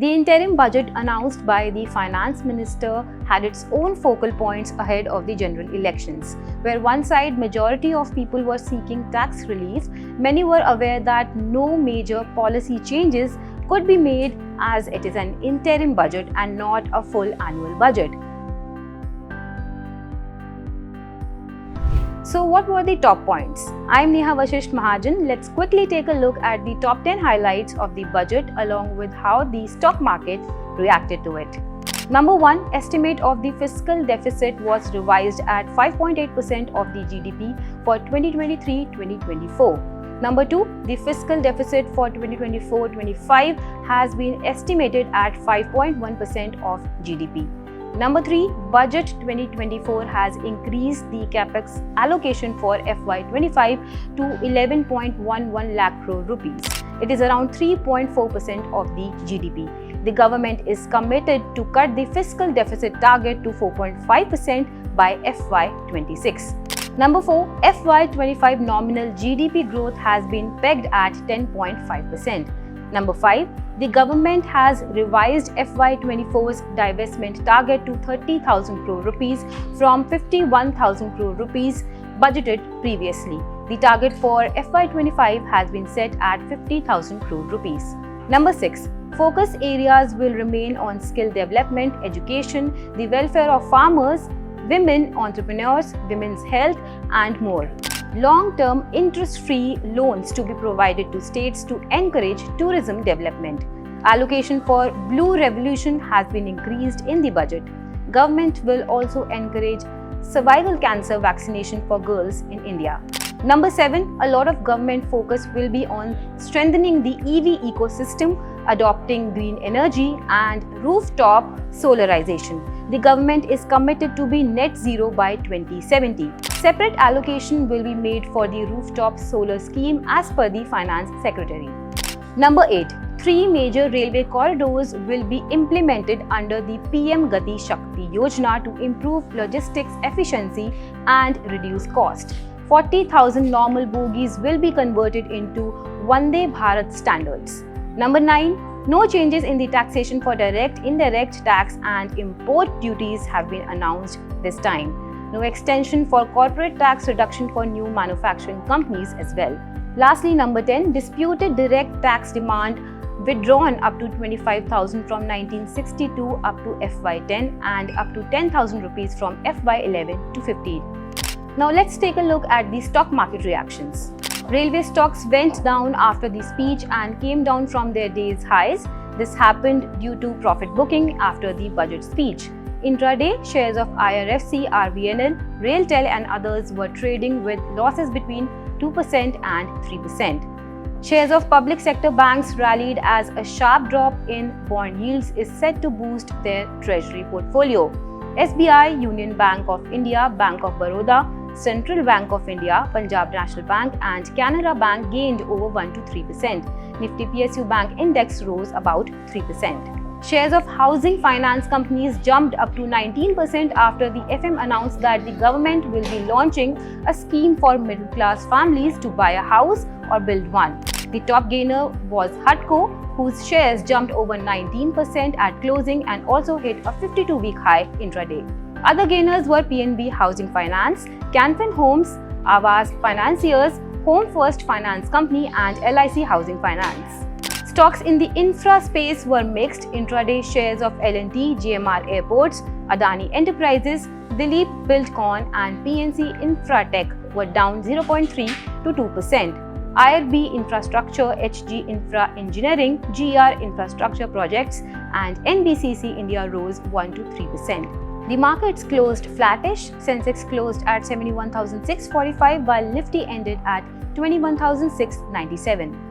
The interim budget announced by the finance minister had its own focal points ahead of the general elections. Where one side majority of people were seeking tax relief, many were aware that no major policy changes could be made as it is an interim budget and not a full annual budget. So what were the top points? I'm Neha Vashisht Mahajan. Let's quickly take a look at the top 10 highlights of the budget along with how the stock market reacted to it. Number 1, estimate of the fiscal deficit was revised at 5.8% of the GDP for 2023-2024. Number 2, the fiscal deficit for 2024-25 has been estimated at 5.1% of GDP. Number 3, Budget 2024 has increased the capex allocation for FY25 to 11.11 lakh crore rupees. It is around 3.4% of the GDP. The government is committed to cut the fiscal deficit target to 4.5% by FY26. Number 4, FY25 nominal GDP growth has been pegged at 10.5%. Number 5, the government has revised FY24's divestment target to 30,000 crore rupees from 51,000 crore rupees budgeted previously. The target for FY25 has been set at 50,000 crore rupees. Number 6, focus areas will remain on skill development, education, the welfare of farmers, women entrepreneurs, women's health, and more. Long-term interest-free loans to be provided to states to encourage tourism development. Allocation for Blue Revolution has been increased in the budget. Government will also encourage cervical cancer vaccination for girls in India. Number 7, a lot of government focus will be on strengthening the EV ecosystem, adopting green energy and rooftop solarization. The government is committed to be net zero by 2070. Separate allocation will be made for the rooftop solar scheme as per the Finance Secretary. Number 8, 3 major railway corridors will be implemented under the PM Gati Shakti Yojana to improve logistics efficiency and reduce cost. 40,000 normal bogies will be converted into Vande Bharat standards. Number 9, no changes in the taxation for direct, indirect tax and import duties have been announced this time. No extension for corporate tax reduction for new manufacturing companies as well. Lastly, number 10, disputed direct tax demand withdrawn up to 25,000 from 1962 up to FY10 and up to 10,000 rupees from FY11 to 15. Now let's take a look at the stock market reactions. Railway stocks went down after the speech and came down from their day's highs. This happened due to profit booking after the budget speech. Intraday, shares of IRFC, RVNL, RailTel and others were trading with losses between 2% and 3%. Shares of public sector banks rallied as a sharp drop in bond yields is set to boost their treasury portfolio. SBI, Union Bank of India, Bank of Baroda, Central Bank of India, Punjab National Bank and Canara Bank gained over 1 to 3%. Nifty PSU Bank Index rose about 3%. Shares of housing finance companies jumped up to 19% after the FM announced that the government will be launching a scheme for middle-class families to buy a house or build one. The top gainer was HUDCO, whose shares jumped over 19% at closing and also hit a 52-week high intraday. Other gainers were PNB Housing Finance, Canfin Homes, Aavas Financiers, Home First Finance Company and LIC Housing Finance. Stocks in the infra space were mixed. Intraday shares of L&T, GMR Airports, Adani Enterprises, Dilip Buildcon and PNC Infratech were down 0.3 to 2%. IRB Infrastructure, HG Infra Engineering, GR Infrastructure Projects and NBCC India rose 1 to 3%. The markets closed flattish. Sensex closed at 71,645 while Nifty ended at 21,697.